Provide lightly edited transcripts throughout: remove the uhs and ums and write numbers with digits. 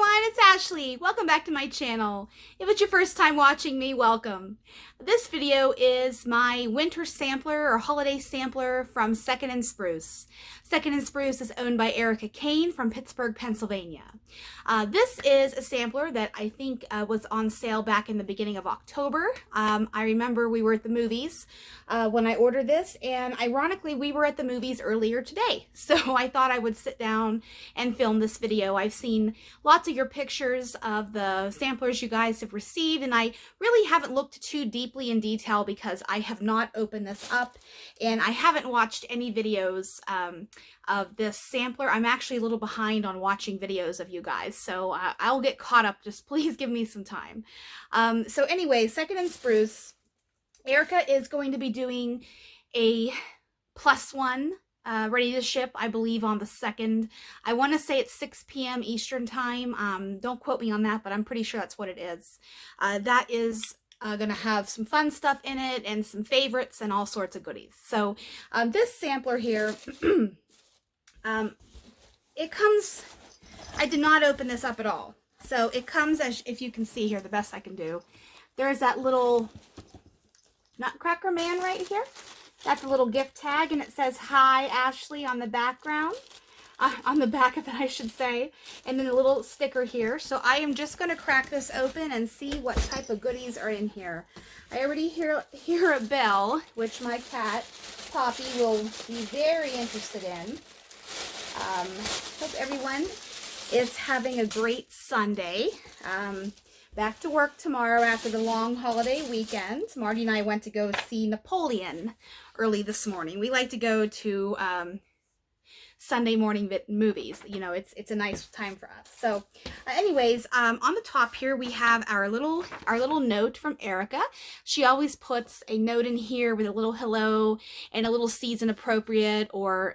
everyone, it's Ashley. Welcome back to my channel. If it's your first time watching me, welcome. This video is my winter sampler or holiday sampler from Second & Spruce. Second & Spruce is owned by Erica Kane from Pittsburgh, Pennsylvania. This is a sampler that I think was on sale back in the beginning of October. I remember we were at the movies when I ordered this, and ironically we were at the movies earlier today. So I thought I would sit down and film this video. I've seen lots of your pictures of the samplers you guys have received, and I really haven't looked too deeply in detail because I have not opened this up and I haven't watched any videos of this sampler. I'm actually a little behind on watching videos of you guys, so I'll get caught up. Just please give me some time. So anyway, Second & Spruce, Erica is going to be doing a +1 ready to ship, I believe, on the 2nd. I want to say it's 6 p.m. Eastern time. Don't quote me on that, but I'm pretty sure that's what it is. That is going to have some fun stuff in it and some favorites and all sorts of goodies. So this sampler here, it comes, I did not open this up at all. So it comes, as if you can see here, the best I can do. There's that little Nutcracker man right here. That's a little gift tag, and it says, "Hi, Ashley," on the background. On the back of it, I should say. And then a little sticker here. So I am just going to crack this open and see what type of goodies are in here. I already hear a bell, which my cat, Poppy, will be very interested in. Hope everyone is having a great Sunday. Back to work tomorrow after the long holiday weekend. Marty and I went to go see Napoleon early this morning. We like to go to Sunday morning movies. You know, it's a nice time for us. So anyways, on the top here we have our little note from Erica. She always puts a note in here with a little hello and a little season appropriate or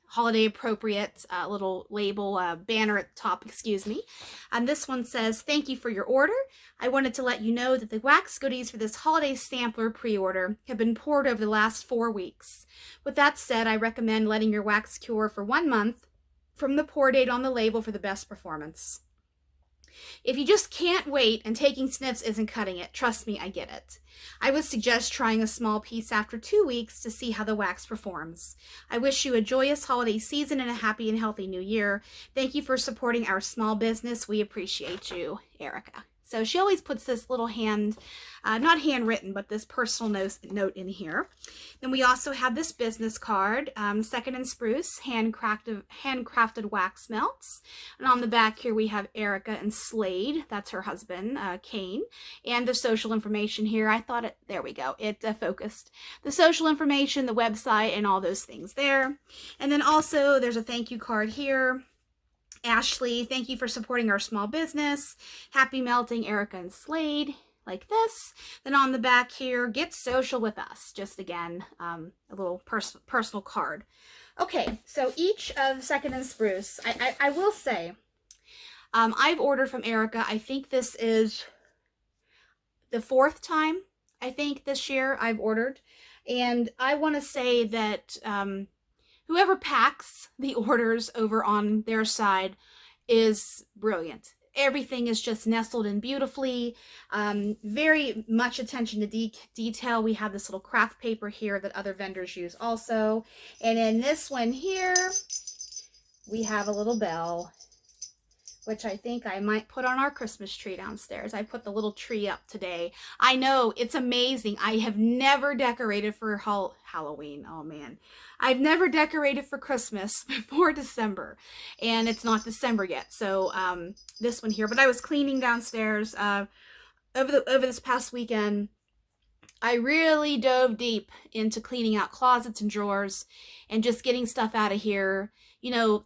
holiday appropriate little label, banner at the top, excuse me. And this one says, "Thank you for your order. I wanted to let you know that the wax goodies for this holiday sampler pre-order have been poured over the last 4 weeks. With that said, I recommend letting your wax cure for 1 month from the pour date on the label for the best performance. If you just can't wait and taking sniffs isn't cutting it, trust me, I get it. I would suggest trying a small piece after 2 weeks to see how the wax performs. I wish you a joyous holiday season and a happy and healthy new year. Thank you for supporting our small business. We appreciate you, Erica." So she always puts this little not handwritten, but this personal note in here. Then we also have this business card, Second & Spruce, handcrafted wax melts. And on the back here we have Erica and Slade, that's her husband, Kane. And the social information here, I thought it, there we go, it focused. The social information, the website, and all those things there. And then also there's a thank you card here. "Ashley, thank you for supporting our small business. Happy melting, Erica and Slade," like this. Then on the back here, "Get social with us." Just again, a little personal card. Okay, so each of Second & Spruce, I will say, I've ordered from Erica. I think this is the 4th time, I think, this year I've ordered. And I want to say that whoever packs the orders over on their side is brilliant. Everything is just nestled in beautifully. Very much attention to detail. We have this little craft paper here that other vendors use also. And in this one here, we have a little bell, which I think I might put on our Christmas tree downstairs. I put the little tree up today. I know, it's amazing. I have never decorated for Halloween. Oh man. I've never decorated for Christmas before December, and it's not December yet. So this one here, but I was cleaning downstairs over this past weekend. I really dove deep into cleaning out closets and drawers and just getting stuff out of here. You know,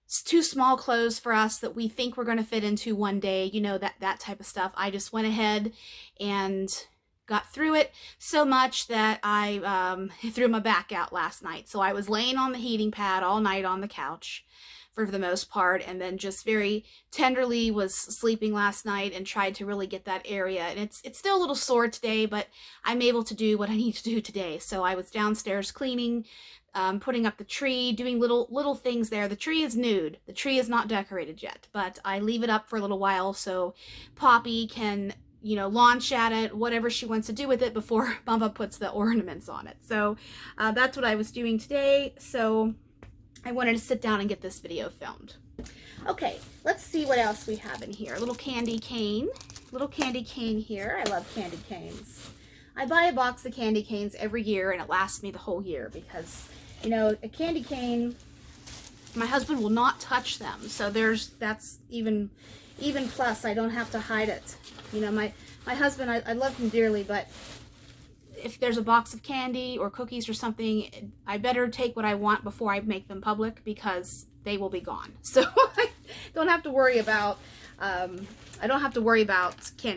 it's too small clothes for us that we think we're going to fit into one day, you know, that type of stuff. I just went ahead and got through it so much that I threw my back out last night. So I was laying on the heating pad all night on the couch for the most part, and then just very tenderly was sleeping last night and tried to really get that area. And it's still a little sore today, but I'm able to do what I need to do today. So I was downstairs cleaning putting up the tree, doing little things there. The tree is nude. The tree is not decorated yet, but I leave it up for a little while so Poppy can, you know, launch at it, whatever she wants to do with it before Mama puts the ornaments on it. So that's what I was doing today. So I wanted to sit down and get this video filmed. Okay, let's see what else we have in here. A little candy cane. Little candy cane here. I love candy canes. I buy a box of candy canes every year and it lasts me the whole year because, you know, a candy cane, my husband will not touch them. So that's even plus, I don't have to hide it. You know, my husband, I love him dearly, but if there's a box of candy or cookies or something, I better take what I want before I make them public because they will be gone. So I don't have to worry about, candy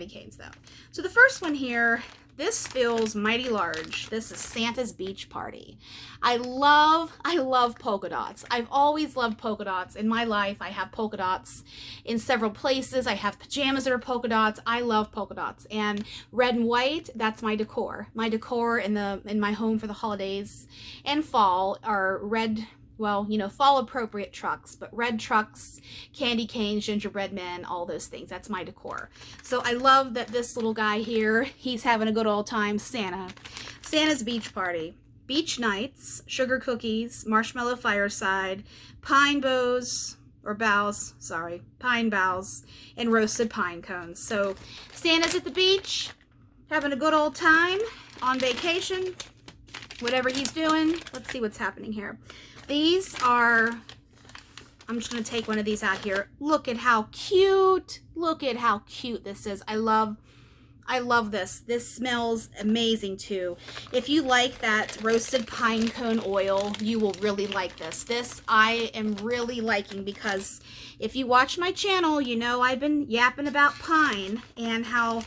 canes though. So the first one here, this feels mighty large. This is Santa's Beach Party. I love polka dots. I've always loved polka dots. In my life, I have polka dots in several places. I have pajamas that are polka dots. I love polka dots. And red and white, that's my decor. My decor in my home for the holidays and fall are red, well, you know, fall appropriate trucks, but red trucks, candy canes, gingerbread men, all those things. That's my decor. So I love that this little guy here, he's having a good old time. Santa's Beach Party. Beach nights, sugar cookies, marshmallow fireside, pine boughs, and roasted pine cones. So Santa's at the beach, having a good old time on vacation, whatever he's doing. Let's see what's happening here. These are, I'm just going to take one of these out here. Look at how cute. Look at how cute this is. I love this. This smells amazing too. If you like that roasted pine cone oil, you will really like this. This I am really liking because if you watch my channel, you know I've been yapping about pine and how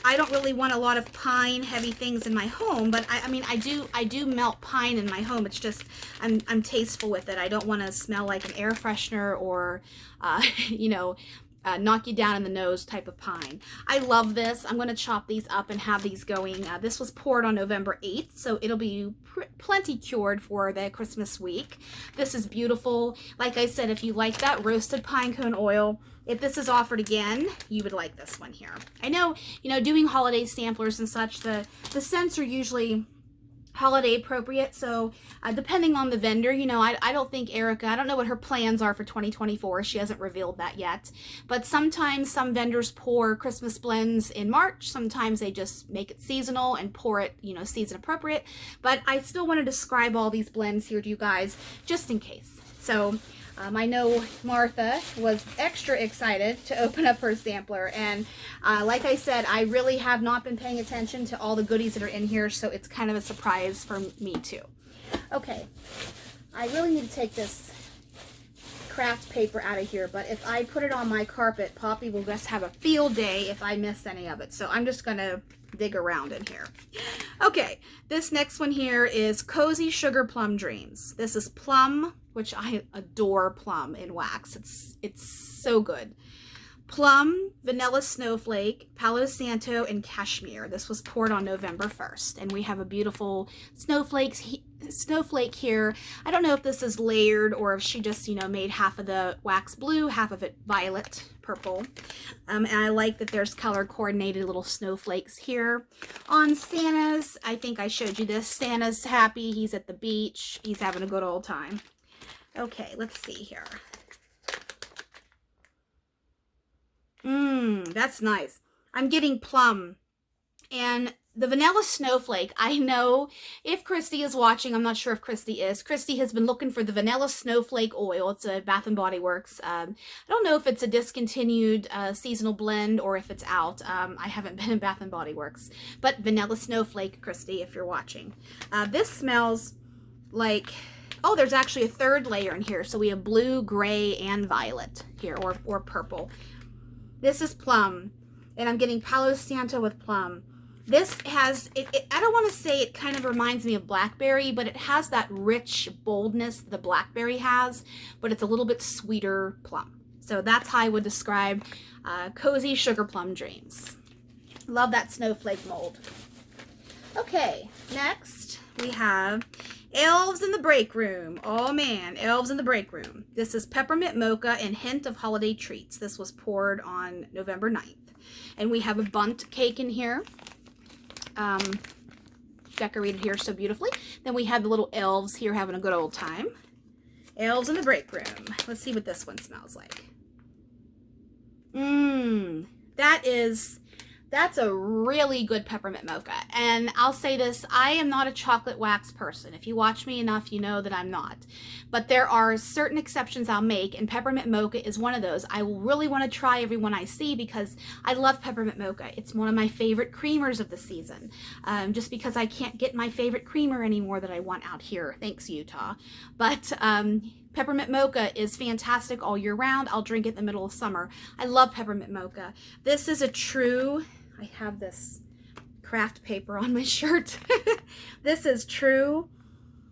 I don't really want a lot of pine heavy things in my home, but I mean, I do melt pine in my home. It's just, I'm tasteful with it. I don't want to smell like an air freshener or, you know, knock you down in the nose type of pine. I love this. I'm going to chop these up and have these going. This was poured on November 8th, so it'll be plenty cured for the Christmas week. This is beautiful. Like I said, if you like that roasted pine cone oil, if this is offered again, you would like this one here. I know, you know, doing holiday samplers and such, the scents are usually holiday appropriate, so depending on the vendor, you know, I don't think Erica, I don't know what her plans are for 2024. She hasn't revealed that yet, but sometimes some vendors pour Christmas blends in March. Sometimes they just make it seasonal and pour it, you know, season appropriate, but I still want to describe all these blends here to you guys just in case. So I know Martha was extra excited to open up her sampler, and like I said, I really have not been paying attention to all the goodies that are in here, so it's kind of a surprise for me too. Okay, I really need to take this craft paper out of here, but if I put it on my carpet, Poppy will just have a field day if I miss any of it, so I'm just going to dig around in here. Okay, this next one here is Cozy Sugar Plum Dreams. This is plum, which I adore plum in wax. It's so good. Plum, vanilla snowflake, Palo Santo, and cashmere. This was poured on November 1st, and we have a beautiful snowflake here. I don't know if this is layered or if she just, you know, made half of the wax blue, half of it violet, purple. And I like that there's color coordinated little snowflakes here. On Santa's, I think I showed you this. Santa's happy. He's at the beach. He's having a good old time. Okay, let's see here. That's nice. I'm getting plum. And the vanilla snowflake, I know if Christy is watching, I'm not sure if Christy is. Christy has been looking for the vanilla snowflake oil. It's a Bath & Body Works. I don't know if it's a discontinued seasonal blend or if it's out. I haven't been in Bath & Body Works. But vanilla snowflake, Christy, if you're watching. This smells like, oh, there's actually a third layer in here. So we have blue, gray, and violet here, or purple. This is plum, and I'm getting Palo Santo with plum. This has, I don't want to say it kind of reminds me of blackberry, but it has that rich boldness the blackberry has, but it's a little bit sweeter plum. So that's how I would describe Cozy Sugar Plum Dreams. Love that snowflake mold. Okay, next we have Elves in the Break Room. Oh man, Elves in the Break Room. This is peppermint mocha and hint of holiday treats. This was poured on November 9th. And we have a bundt cake in here. Decorated here so beautifully. Then we have the little elves here having a good old time. Elves in the Break Room. Let's see what this one smells like. That's a really good peppermint mocha. And I'll say this, I am not a chocolate wax person. If you watch me enough, you know that I'm not. But there are certain exceptions I'll make, and peppermint mocha is one of those. I will really want to try every one I see because I love peppermint mocha. It's one of my favorite creamers of the season. Just because I can't get my favorite creamer anymore that I want out here. Thanks, Utah. But peppermint mocha is fantastic all year round. I'll drink it in the middle of summer. I love peppermint mocha. This is a true, I have this craft paper on my shirt. This is true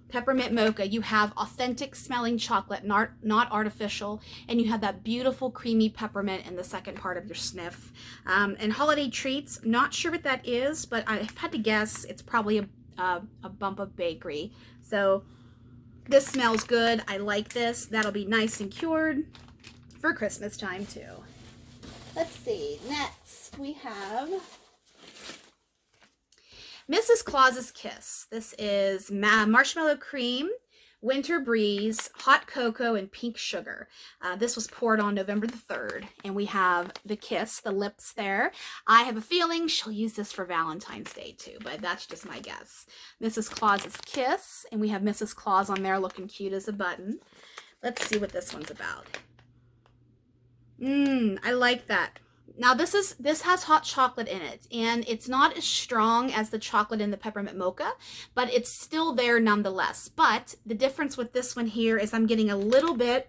peppermint mocha. You have authentic smelling chocolate, not artificial, and you have that beautiful creamy peppermint in the second part of your sniff. And holiday treats, not sure what that is, but I've had to guess it's probably a bump of bakery. So this smells good. I like this. That'll be nice and cured for Christmas time too. Let's see. Next we have Mrs. Claus's Kiss. This is marshmallow cream, winter breeze, hot cocoa, and pink sugar. This was poured on November the 3rd, and we have the kiss, the lips there. I have a feeling she'll use this for Valentine's Day too, but that's just my guess. Mrs. Claus's Kiss, and we have Mrs. Claus on there looking cute as a button. Let's see what this one's about. I like that. Now this has hot chocolate in it, and it's not as strong as the chocolate in the peppermint mocha, but it's still there nonetheless. But the difference with this one here is I'm getting a little bit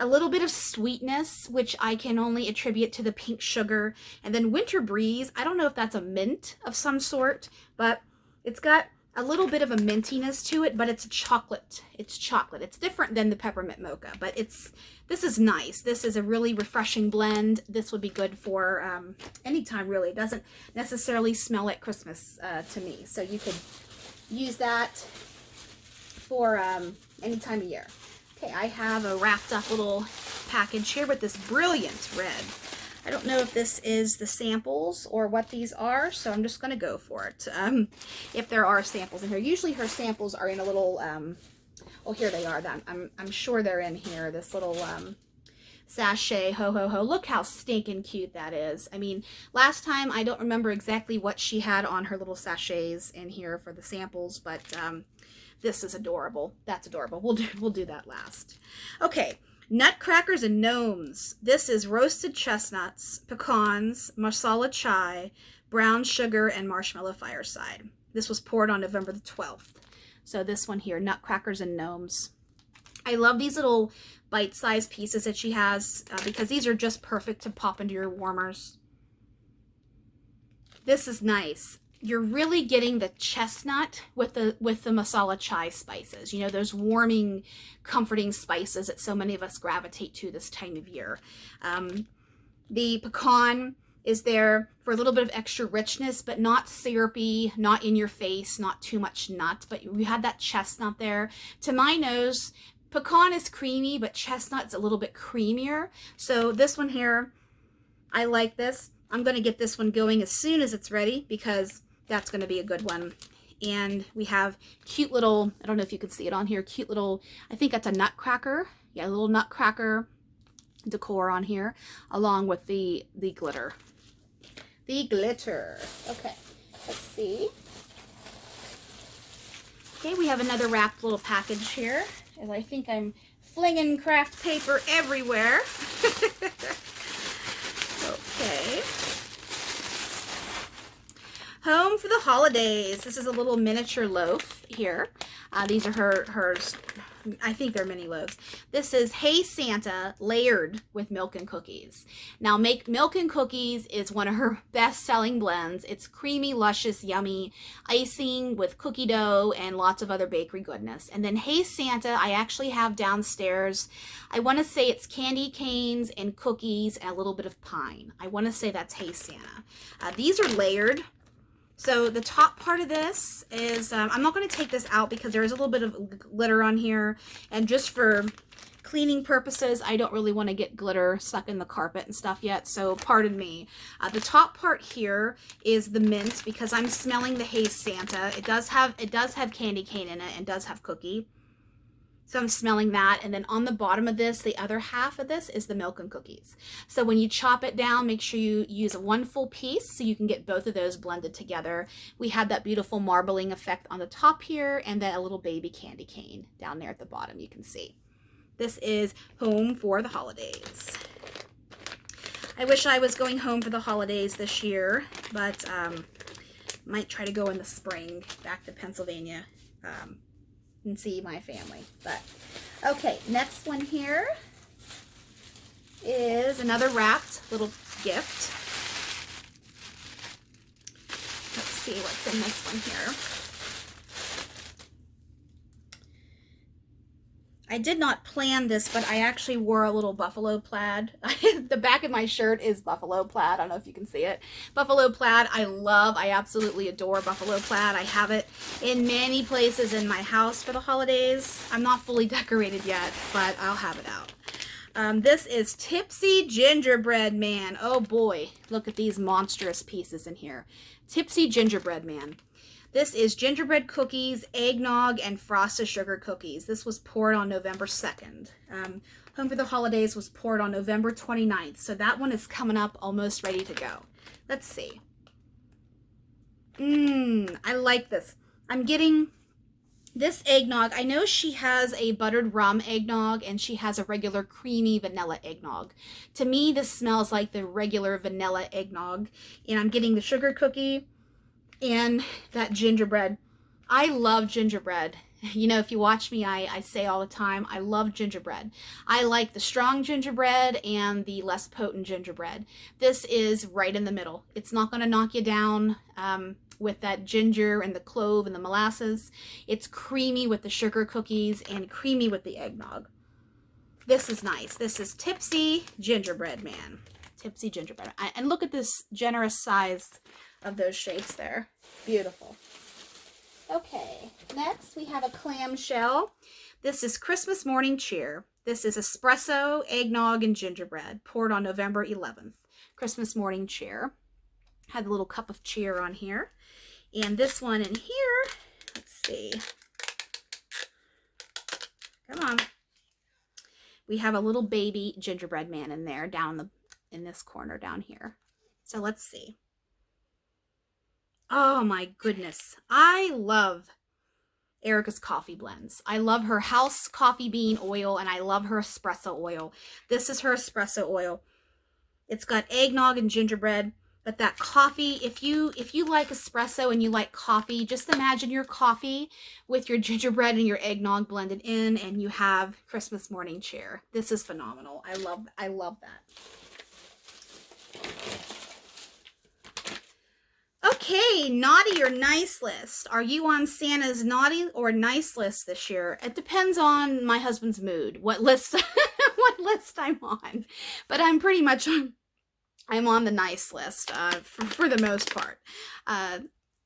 of sweetness, which I can only attribute to the pink sugar. And then winter breeze, I don't know if that's a mint of some sort, but it's got a little bit of a mintiness to it, but it's chocolate. It's chocolate. It's different than the peppermint mocha, but this is nice. This is a really refreshing blend. This would be good for anytime, really. It doesn't necessarily smell like Christmas to me, so you could use that for any time of year. Okay, I have a wrapped up little package here with this brilliant red. I don't know if this is the samples or what these are, so I'm just going to go for it. If there are samples in here. Usually her samples are in a little, oh, here they are. I'm sure they're in here. This little sachet, ho, ho, ho. Look how stinking cute that is. I mean, last time, I don't remember exactly what she had on her little sachets in here for the samples, but this is adorable. That's adorable. We'll do that last. Okay. Nutcrackers and Gnomes. This is roasted chestnuts, pecans, masala chai, brown sugar, and marshmallow fireside. This was poured on November the 12th. So this one here, Nutcrackers and Gnomes. I love these little bite-sized pieces that she has because these are just perfect to pop into your warmers. This is nice. You're really getting the chestnut with the masala chai spices. You know, those warming, comforting spices that so many of us gravitate to this time of year. The pecan is there for a little bit of extra richness, but not syrupy, not in your face, not too much nut, but you have that chestnut there. To my nose, pecan is creamy, but chestnut's a little bit creamier. So this one here, I like this. I'm going to get this one going as soon as it's ready because that's going to be a good one. And we have cute little, I don't know if you can see it on here, cute little, I think that's a nutcracker. Yeah, a little nutcracker decor on here, along with the glitter. The glitter. Okay, let's see. Okay, we have another wrapped little package here. And I think I'm flinging craft paper everywhere. Okay. Home for the holidays. This is a little miniature loaf here. These are hers. I think they're mini loaves. This is Hey Santa layered with milk and cookies. Now, milk and cookies is one of her best-selling blends. It's creamy, luscious, yummy icing with cookie dough and lots of other bakery goodness. And then Hey Santa, I actually have downstairs. I want to say it's candy canes and cookies and a little bit of pine. I want to say that's Hey Santa. These are layered. So the top part of this is, I'm not going to take this out because there is a little bit of glitter on here. And just for cleaning purposes, I don't really want to get glitter stuck in the carpet and stuff yet. So pardon me. The top part here is the mint because I'm smelling the Haze Santa. It does have candy cane in it and does have cookie. So I'm smelling that. And then on the bottom of this, the other half of this is the milk and cookies. So when you chop it down, make sure you use one full piece so you can get both of those blended together. We had that beautiful marbling effect on the top here and then a little baby candy cane down there at the bottom, you can see. This is home for the holidays. I wish I was going home for the holidays this year, but might try to go in the spring back to Pennsylvania. And see my family. But okay, next one here is another wrapped little gift. Let's see what's in this one here. I did not plan this, but I actually wore a little buffalo plaid. The back of my shirt is buffalo plaid. I don't know if you can see it. Buffalo plaid, I absolutely adore buffalo plaid. I have it in many places in my house for the holidays. I'm not fully decorated yet, but I'll have it out. This is Tipsy Gingerbread Man. Oh boy, look at these monstrous pieces in here. Tipsy Gingerbread Man. This is gingerbread cookies, eggnog, and frosted sugar cookies. This was poured on November 2nd. Home for the Holidays was poured on November 29th. So that one is coming up almost ready to go. Let's see. I like this. I'm getting this eggnog. I know she has a buttered rum eggnog and she has a regular creamy vanilla eggnog. To me, this smells like the regular vanilla eggnog. And I'm getting the sugar cookie and that gingerbread. I love gingerbread. You know, if you watch me, I say all the time, I love gingerbread. I like the strong gingerbread and the less potent gingerbread. This is right in the middle. It's not going to knock you down with that ginger and the clove and the molasses. It's creamy with the sugar cookies and creamy with the eggnog. This is nice. This is Tipsy Gingerbread Man. Tipsy Gingerbread. And look at this generous size of those shapes there. Beautiful. Okay, next we have a clamshell. This is Christmas Morning Cheer. This is espresso, eggnog, and gingerbread, poured on November 11th. Christmas Morning Cheer. Had a little cup of cheer on here. And this one in here, let's see. Come on. We have a little baby gingerbread man in there, down in this corner down here. So let's see. Oh my goodness. I love Erica's coffee blends. I love her house coffee bean oil and I love her espresso oil. This is her espresso oil. It's got eggnog and gingerbread, but that coffee, if you like espresso and you like coffee, just imagine your coffee with your gingerbread and your eggnog blended in and you have Christmas Morning Cheer. This is phenomenal. I love that. Okay, naughty or nice list. Are you on Santa's naughty or nice list this year? It depends on my husband's mood, what list what list I'm on. But I'm pretty much I'm on the nice list for the most part.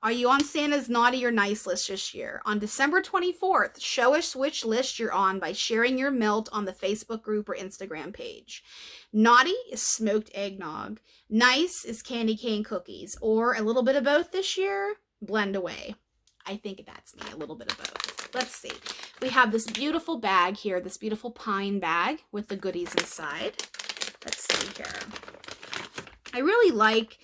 Are you on Santa's naughty or nice list this year? On December 24th, show us which list you're on by sharing your melt on the Facebook group or Instagram page. Naughty is smoked eggnog. Nice is candy cane cookies. Or a little bit of both this year, blend away. I think that's me, a little bit of both. Let's see. We have this beautiful bag here, this beautiful pine bag with the goodies inside. Let's see here. I really like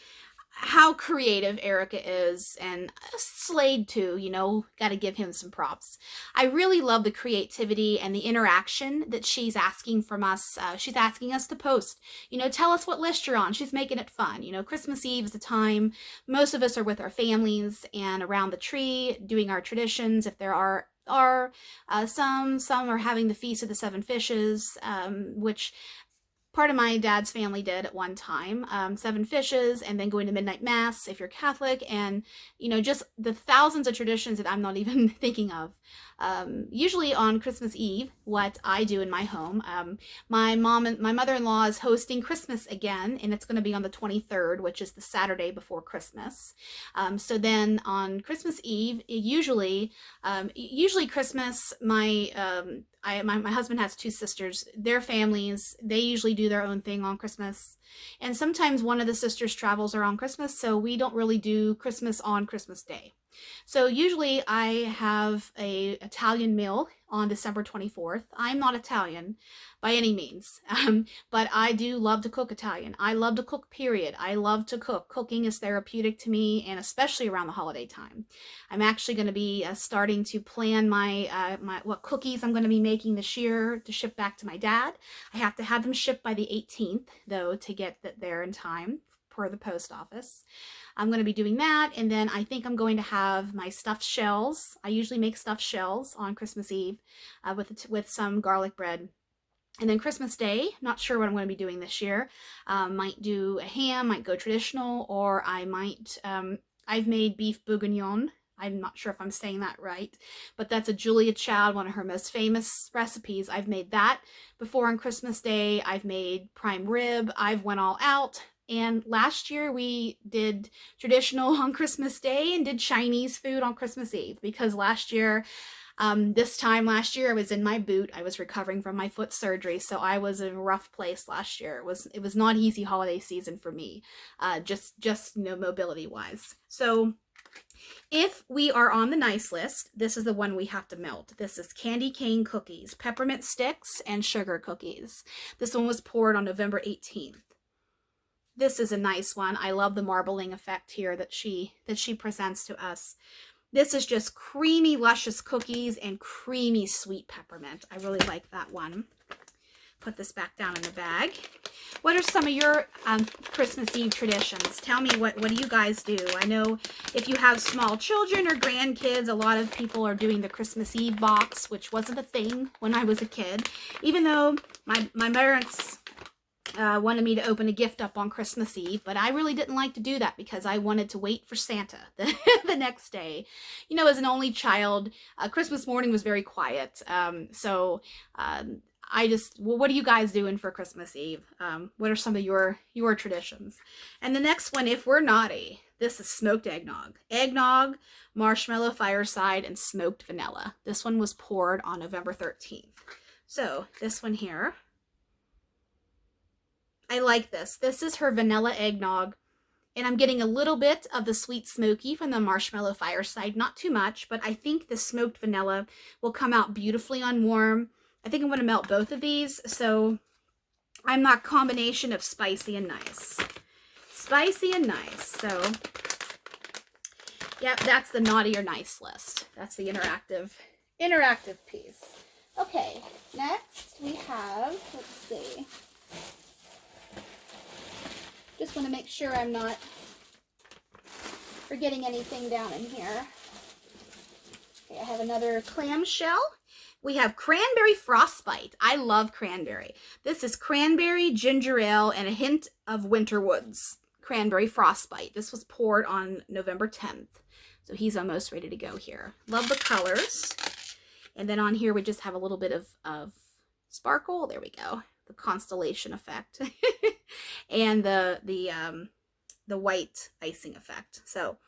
how creative Erica is, and Slade too, you know, got to give him some props. I really love the creativity and the interaction that she's asking from us. She's asking us to post, you know, tell us what list you're on. She's making it fun. You know, Christmas Eve is the time most of us are with our families and around the tree doing our traditions. If there are some are having the Feast of the Seven Fishes, which part of my dad's family did at one time. 7 fishes, and then going to midnight mass if you're Catholic, and just the thousands of traditions that I'm not even thinking of. Usually on Christmas Eve, what I do in my home, my mother-in-law is hosting Christmas again, and it's going to be on the 23rd, which is the Saturday before Christmas. So then on Christmas Eve, usually Christmas, my husband has 2 sisters. Their families, they usually do their own thing on Christmas. And sometimes one of the sisters travels around Christmas, so we don't really do Christmas on Christmas Day. So usually I have a Italian meal on December 24th. I'm not Italian by any means, but I do love to cook Italian. I love to cook, period. I love to cook. Cooking is therapeutic to me, and especially around the holiday time. I'm actually going to be starting to plan what cookies I'm going to be making this year to ship back to my dad. I have to have them shipped by the 18th, though, to get there in time per the post office. I'm going to be doing that, and then I think I'm going to have my stuffed shells. I usually make stuffed shells on Christmas Eve with some garlic bread. And then Christmas Day, not sure what I'm going to be doing this year. Might do a ham, might go traditional, or I might, I've made beef bourguignon. I'm not sure if I'm saying that right, but that's a Julia Child, one of her most famous recipes. I've made that before on Christmas Day. I've made prime rib. I've went all out. And last year we did traditional on Christmas Day and did Chinese food on Christmas Eve, because last year, this time last year, I was in my boot. I was recovering from my foot surgery, so I was in a rough place last year. It was not easy holiday season for me, just mobility wise. So if we are on the nice list, this is the one we have to melt. This is candy cane cookies, peppermint sticks, and sugar cookies. This one was poured on November 18th. This is a nice one. I love the marbling effect here that she presents to us. This is just creamy, luscious cookies and creamy sweet peppermint. I really like that one. Put this back down in the bag. What are some of your Christmas Eve traditions? Tell me, what do you guys do? I know if you have small children or grandkids, a lot of people are doing the Christmas Eve box, which wasn't a thing when I was a kid. Even though my parents wanted me to open a gift up on Christmas Eve, but I really didn't like to do that because I wanted to wait for Santa the next day. As an only child, Christmas morning was very quiet. What are you guys doing for Christmas Eve? What are some of your traditions? And the next one, if we're naughty, this is smoked eggnog. Eggnog, marshmallow fireside, and smoked vanilla. This one was poured on November 13th. So this one here, I like this. This is her vanilla eggnog, and I'm getting a little bit of the sweet smoky from the marshmallow fireside. Not too much, but I think the smoked vanilla will come out beautifully on warm. I think I'm going to melt both of these, so I'm that combination of spicy and nice. Spicy and nice. So, yep, that's the naughty or nice list. That's the interactive piece. Okay, next we have, let's see. Just want to make sure I'm not forgetting anything down in here. Okay, I have another clamshell. We have cranberry frostbite. I love cranberry. This is cranberry, ginger ale, and a hint of winter woods. Cranberry frostbite. This was poured on November 10th. So he's almost ready to go here. Love the colors. And then on here we just have a little bit of sparkle. There we go. The constellation effect. And the white icing effect. So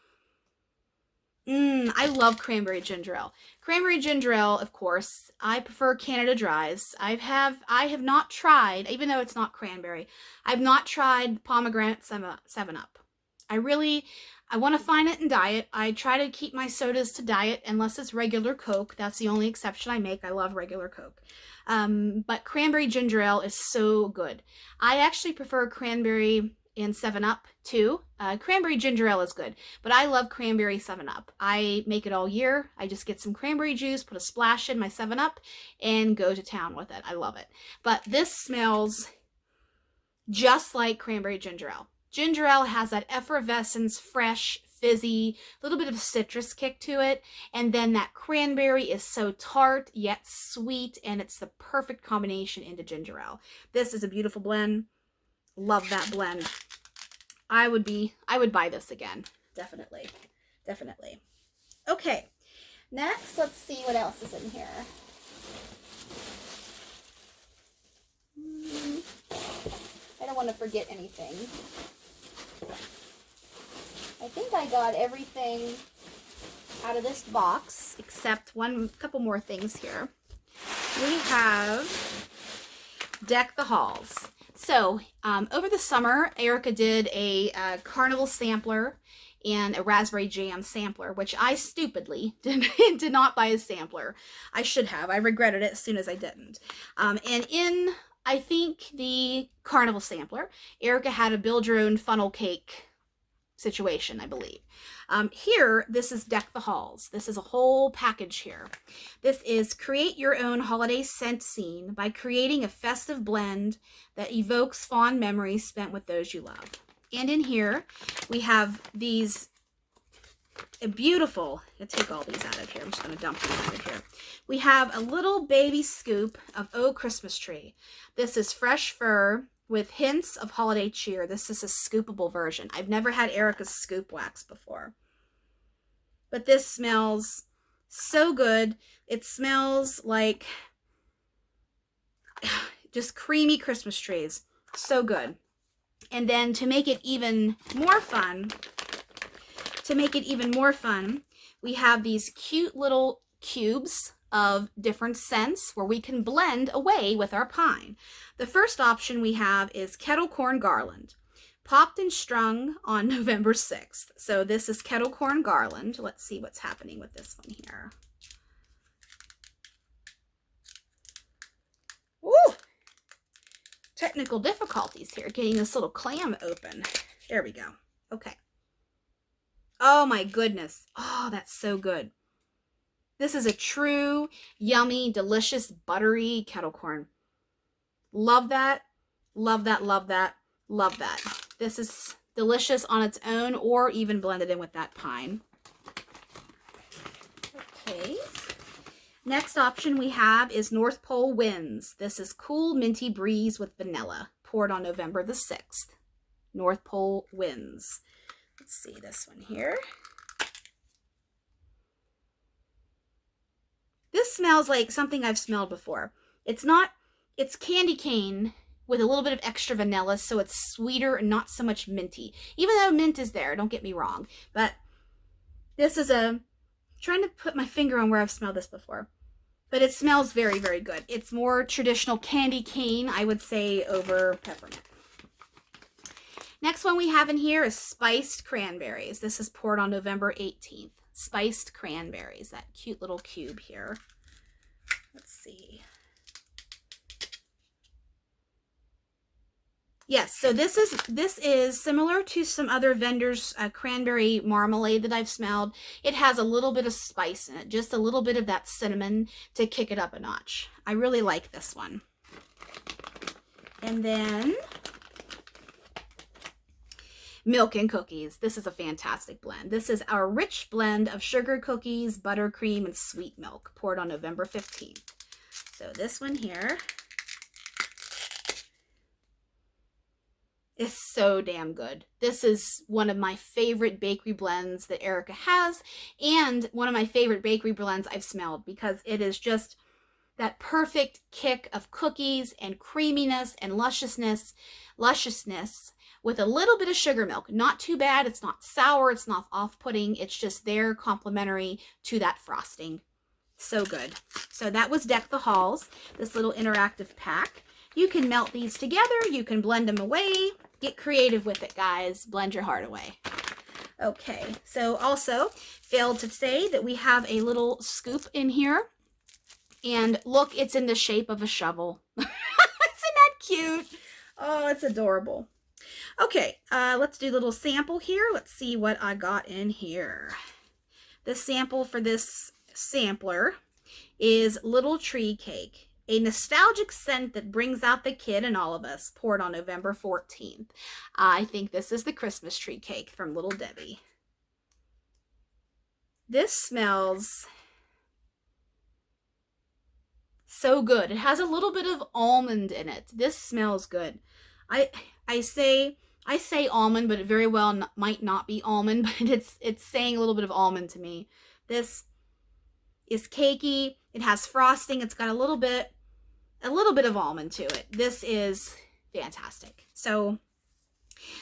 I love cranberry ginger ale. Cranberry ginger ale, of course, I prefer Canada Dries. I have not tried, even though it's not cranberry, I've not tried pomegranate 7-Up. I want to find it in diet. I try to keep my sodas to diet unless it's regular Coke. That's the only exception I make. I love regular Coke. But cranberry ginger ale is so good. I actually prefer cranberry and 7-Up too. Cranberry ginger ale is good, but I love cranberry 7-Up. I make it all year. I just get some cranberry juice, put a splash in my 7-Up, and go to town with it. I love it. But this smells just like cranberry ginger ale. Ginger ale has that effervescence, fresh fizzy, a little bit of citrus kick to it. And then that cranberry is so tart yet sweet, and it's the perfect combination into ginger ale. This is a beautiful blend. Love that blend. I would buy this again. Definitely. Definitely. Okay. Next, let's see what else is in here. I don't want to forget anything. I think I got everything out of this box except couple more things here. We have Deck the Halls. So over the summer, Erica did a carnival sampler and a raspberry jam sampler, which I stupidly did not buy a sampler. I should have. I regretted it as soon as I didn't. And in, I think, the carnival sampler, Erica had a build your own funnel cake situation, I believe. Here, this is Deck the Halls. This is a whole package here. This is create your own holiday scent scene by creating a festive blend that evokes fond memories spent with those you love. And in here, we have these beautiful, I'll take all these out of here. I'm just going to dump these out of here. We have a little baby scoop of Oh Christmas Tree. This is fresh fir with hints of holiday cheer. This is a scoopable version. I've never had Erica's scoop wax before. But this smells so good. It smells like just creamy Christmas trees. So good. And then to make it even more fun, we have these cute little cubes of different scents where we can blend away with our pine. The first option we have is Kettle Corn Garland, popped and strung on November 6th. So this is Kettle Corn Garland. Let's see what's happening with this one here. Woo! Technical difficulties here, getting this little clam open. There we go. Okay. Oh my goodness. Oh, that's so good. This is a true, yummy, delicious, buttery kettle corn. Love that. Love that, love that, love that. This is delicious on its own or even blended in with that pine. Okay. Next option we have is North Pole Winds. This is cool minty breeze with vanilla, poured on November the 6th. North Pole Winds. Let's see this one here. This smells like something I've smelled before. It's candy cane with a little bit of extra vanilla, so it's sweeter and not so much minty. Even though mint is there, don't get me wrong. But this is trying to put my finger on where I've smelled this before. But it smells very, very good. It's more traditional candy cane, I would say, over peppermint. Next one we have in here is Spiced Cranberries. This is poured on November 18th. Spiced Cranberries, that cute little cube here. Let's see. Yes, so this is similar to some other vendors' cranberry marmalade that I've smelled. It has a little bit of spice in it, just a little bit of that cinnamon to kick it up a notch. I really like this one. And then Milk and Cookies. This is a fantastic blend. This is our rich blend of sugar cookies, buttercream, and sweet milk, poured on November 15th. So this one here is so damn good. This is one of my favorite bakery blends that Erica has, and one of my favorite bakery blends I've smelled, because it is just that perfect kick of cookies and creaminess and lusciousness with a little bit of sugar milk. Not too bad. It's not sour. It's not off-putting. It's just there complementary to that frosting. So good. So that was Deck the Halls, this little interactive pack. You can melt these together. You can blend them away. Get creative with it, guys. Blend your heart away. Okay, so also failed to say that we have a little scoop in here. And look, it's in the shape of a shovel. Isn't that cute? Oh, it's adorable. Okay, let's do a little sample here. Let's see what I got in here. The sample for this sampler is Little Tree Cake, a nostalgic scent that brings out the kid in all of us, poured on November 14th. I think this is the Christmas tree cake from Little Debbie. This smells so good. It has a little bit of almond in it. This smells good. I say almond, but it very well might not be almond, but it's saying a little bit of almond to me. This is cakey. It has frosting. It's got a little bit of almond to it. This is fantastic. So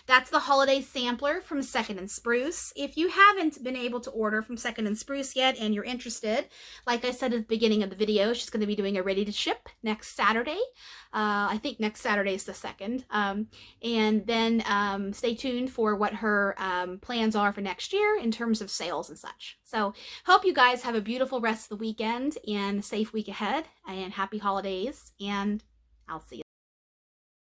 that's the holiday sampler from Second and Spruce. If you haven't been able to order from Second and Spruce yet and you're interested, like I said at the beginning of the video, she's going to be doing a ready to ship next Saturday. I think next Saturday is the 2nd. And then stay tuned for what her plans are for next year in terms of sales and such. So hope you guys have a beautiful rest of the weekend and a safe week ahead, and happy holidays, and I'll see you.